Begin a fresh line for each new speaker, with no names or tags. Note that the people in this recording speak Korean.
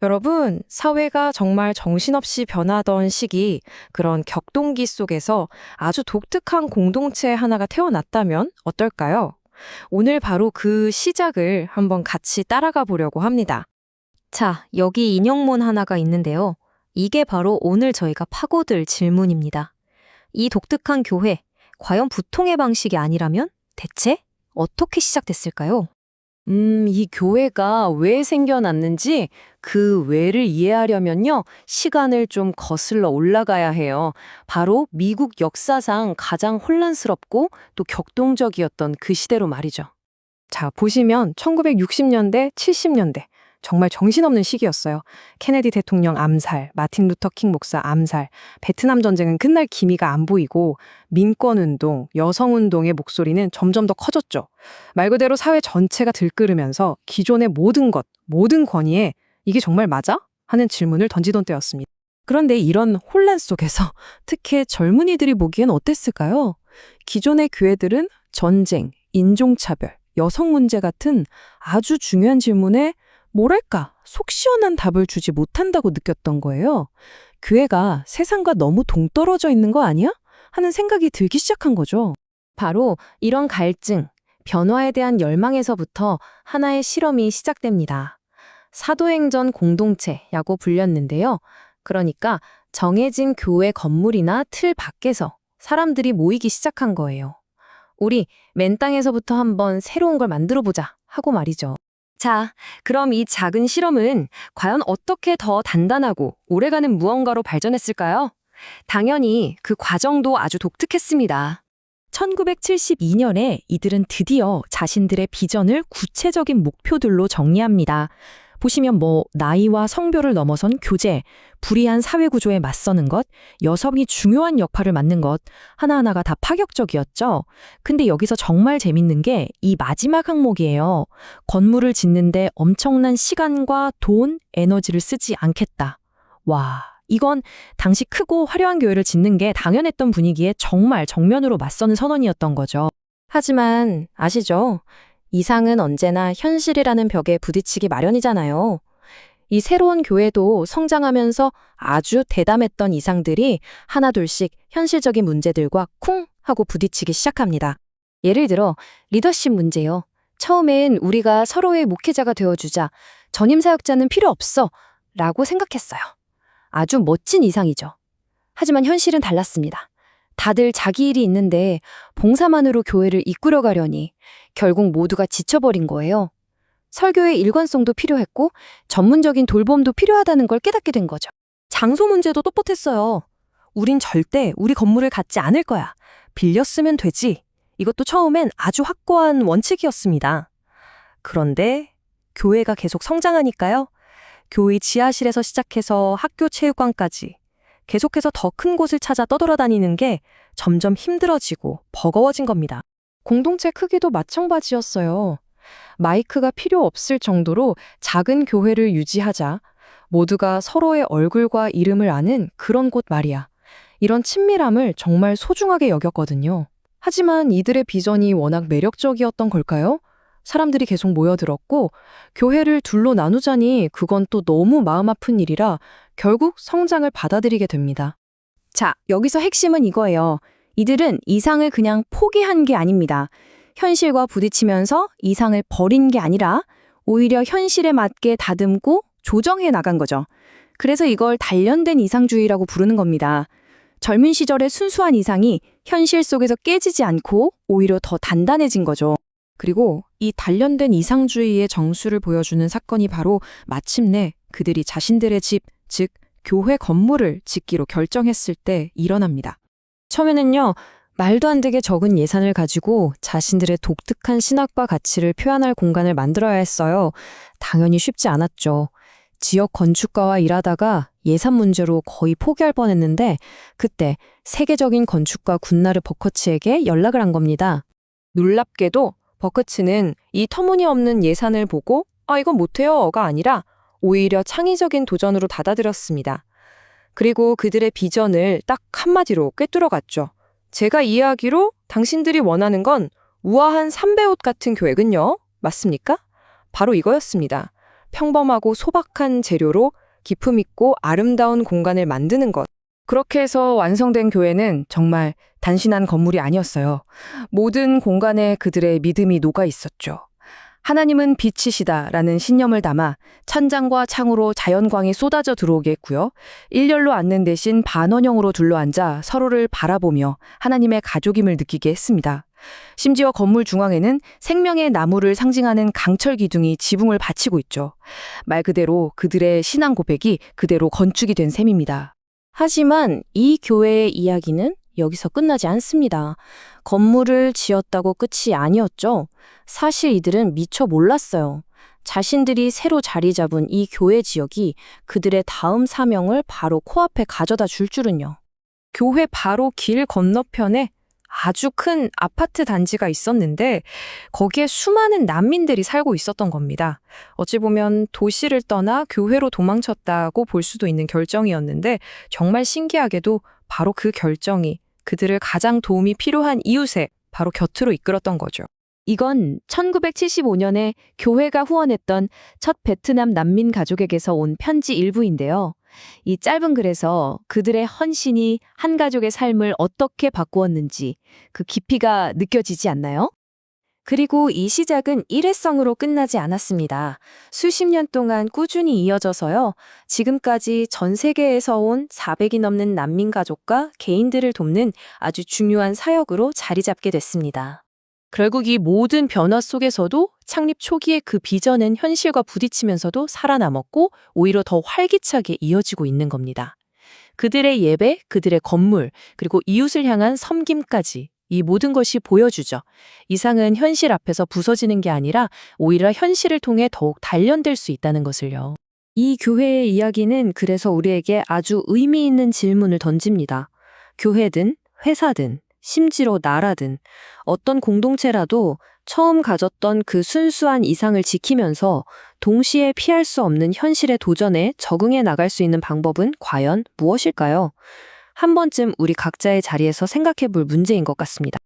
여러분, 사회가 정말 정신없이 변하던 시기, 그런 격동기 속에서 아주 독특한 공동체 하나가 태어났다면 어떨까요? 오늘 바로 그 시작을 한번 같이 따라가 보려고 합니다. 자, 여기 인형문 하나가 있는데요. 이게 바로 오늘 저희가 파고들 질문입니다. 이 독특한 교회, 과연 보통의 방식이 아니라면 대체 어떻게 시작됐을까요?
이 교회가 왜 생겨났는지 그 왜를 이해하려면요, 시간을 좀 거슬러 올라가야 해요. 바로 미국 역사상 가장 혼란스럽고 또 격동적이었던 그 시대로 말이죠.
자, 보시면 1960년대, 70년대. 정말 정신없는 시기였어요. 케네디 대통령 암살, 마틴 루터 킹 목사 암살, 베트남 전쟁은 끝날 기미가 안 보이고 민권운동, 여성운동의 목소리는 점점 더 커졌죠. 말 그대로 사회 전체가 들끓으면서 기존의 모든 것, 모든 권위에 이게 정말 맞아? 하는 질문을 던지던 때였습니다. 그런데 이런 혼란 속에서 특히 젊은이들이 보기엔 어땠을까요? 기존의 교회들은 전쟁, 인종차별, 여성 문제 같은 아주 중요한 질문에 뭐랄까, 속 시원한 답을 주지 못한다고 느꼈던 거예요. 교회가 세상과 너무 동떨어져 있는 거 아니야? 하는 생각이 들기 시작한 거죠. 바로 이런 갈증, 변화에 대한 열망에서부터 하나의 실험이 시작됩니다. 사도행전 공동체라고 불렸는데요. 그러니까 정해진 교회 건물이나 틀 밖에서 사람들이 모이기 시작한 거예요. 우리 맨 땅에서부터 한번 새로운 걸 만들어 보자 하고 말이죠. 자, 그럼 이 작은 실험은 과연 어떻게 더 단단하고 오래가는 무언가로 발전했을까요? 당연히 그 과정도 아주 독특했습니다. 1972년에 이들은 드디어 자신들의 비전을 구체적인 목표들로 정리합니다. 보시면 나이와 성별을 넘어선 교제, 불이한 사회 구조에 맞서는 것, 여성이 중요한 역할을 맡는 것, 하나하나가 다 파격적이었죠. 근데 여기서 정말 재밌는 게 이 마지막 항목이에요. 건물을 짓는데 엄청난 시간과 돈, 에너지를 쓰지 않겠다. 와, 이건 당시 크고 화려한 교회를 짓는 게 당연했던 분위기에 정말 정면으로 맞서는 선언이었던 거죠. 하지만 아시죠? 이상은 언제나 현실이라는 벽에 부딪히기 마련이잖아요. 이 새로운 교회도 성장하면서 아주 대담했던 이상들이 하나둘씩 현실적인 문제들과 쿵 하고 부딪히기 시작합니다. 예를 들어 리더십 문제요. 처음엔 우리가 서로의 목회자가 되어주자, 전임 사역자는 필요 없어 라고 생각했어요. 아주 멋진 이상이죠. 하지만 현실은 달랐습니다. 다들 자기 일이 있는데 봉사만으로 교회를 이끌어 가려니 결국 모두가 지쳐버린 거예요. 설교의 일관성도 필요했고 전문적인 돌봄도 필요하다는 걸 깨닫게 된 거죠. 장소 문제도 떳떳했어요. 우린 절대 우리 건물을 갖지 않을 거야. 빌려 쓰면 되지. 이것도 처음엔 아주 확고한 원칙이었습니다. 그런데 교회가 계속 성장하니까요. 교회 지하실에서 시작해서 학교 체육관까지 계속해서 더 큰 곳을 찾아 떠돌아다니는 게 점점 힘들어지고 버거워진 겁니다. 공동체 크기도 마찬가지였어요. 마이크가 필요 없을 정도로 작은 교회를 유지하자, 모두가 서로의 얼굴과 이름을 아는 그런 곳 말이야. 이런 친밀함을 정말 소중하게 여겼거든요. 하지만 이들의 비전이 워낙 매력적이었던 걸까요? 사람들이 계속 모여들었고 교회를 둘로 나누자니 그건 또 너무 마음 아픈 일이라 결국 성장을 받아들이게 됩니다. 자, 여기서 핵심은 이거예요. 이들은 이상을 그냥 포기한 게 아닙니다. 현실과 부딪히면서 이상을 버린 게 아니라 오히려 현실에 맞게 다듬고 조정해 나간 거죠. 그래서 이걸 단련된 이상주의라고 부르는 겁니다. 젊은 시절의 순수한 이상이 현실 속에서 깨지지 않고 오히려 더 단단해진 거죠. 그리고 이 단련된 이상주의의 정수를 보여주는 사건이 바로 마침내 그들이 자신들의 집, 즉 교회 건물을 짓기로 결정했을 때 일어납니다. 처음에는요, 말도 안 되게 적은 예산을 가지고 자신들의 독특한 신학과 가치를 표현할 공간을 만들어야 했어요. 당연히 쉽지 않았죠. 지역 건축가와 일하다가 예산 문제로 거의 포기할 뻔했는데 그때 세계적인 건축가 군나르 버커츠에게 연락을 한 겁니다. 놀랍게도 버크츠는 이 터무니없는 예산을 보고 이건 못해요가 아니라 오히려 창의적인 도전으로 받아들였습니다. 그리고 그들의 비전을 딱 한마디로 꿰뚫어갔죠. 제가 이해하기로 당신들이 원하는 건 우아한 삼배옷 같은 교회군요. 맞습니까? 바로 이거였습니다. 평범하고 소박한 재료로 기품 있고 아름다운 공간을 만드는 것. 그렇게 해서 완성된 교회는 정말 단순한 건물이 아니었어요. 모든 공간에 그들의 믿음이 녹아 있었죠. 하나님은 빛이시다라는 신념을 담아 천장과 창으로 자연광이 쏟아져 들어오게 했고요. 일렬로 앉는 대신 반원형으로 둘러앉아 서로를 바라보며 하나님의 가족임을 느끼게 했습니다. 심지어 건물 중앙에는 생명의 나무를 상징하는 강철 기둥이 지붕을 받치고 있죠. 말 그대로 그들의 신앙 고백이 그대로 건축이 된 셈입니다.
하지만 이 교회의 이야기는 여기서 끝나지 않습니다. 건물을 지었다고 끝이 아니었죠. 사실 이들은 미처 몰랐어요. 자신들이 새로 자리 잡은 이 교회 지역이 그들의 다음 사명을 바로 코앞에 가져다 줄 줄은요.
교회 바로 길 건너편에 아주 큰 아파트 단지가 있었는데 거기에 수많은 난민들이 살고 있었던 겁니다. 어찌 보면 도시를 떠나 교회로 도망쳤다고 볼 수도 있는 결정이었는데 정말 신기하게도 바로 그 결정이 그들을 가장 도움이 필요한 이웃에 바로 곁으로 이끌었던 거죠.
이건 1975년에 교회가 후원했던 첫 베트남 난민 가족에게서 온 편지 일부인데요. 이 짧은 글에서 그들의 헌신이 한 가족의 삶을 어떻게 바꾸었는지 그 깊이가 느껴지지 않나요? 그리고 이 시작은 일회성으로 끝나지 않았습니다. 수십 년 동안 꾸준히 이어져서요. 지금까지 전 세계에서 온 400이 넘는 난민 가족과 개인들을 돕는 아주 중요한 사역으로 자리 잡게 됐습니다. 결국 이 모든 변화 속에서도 창립 초기의 그 비전은 현실과 부딪히면서도 살아남았고 오히려 더 활기차게 이어지고 있는 겁니다. 그들의 예배, 그들의 건물, 그리고 이웃을 향한 섬김까지 이 모든 것이 보여주죠. 이상은 현실 앞에서 부서지는 게 아니라 오히려 현실을 통해 더욱 단련될 수 있다는 것을요. 이 교회의 이야기는 그래서 우리에게 아주 의미 있는 질문을 던집니다. 교회든 회사든 심지어 나라든 어떤 공동체라도 처음 가졌던 그 순수한 이상을 지키면서 동시에 피할 수 없는 현실의 도전에 적응해 나갈 수 있는 방법은 과연 무엇일까요? 한 번쯤 우리 각자의 자리에서 생각해 볼 문제인 것 같습니다.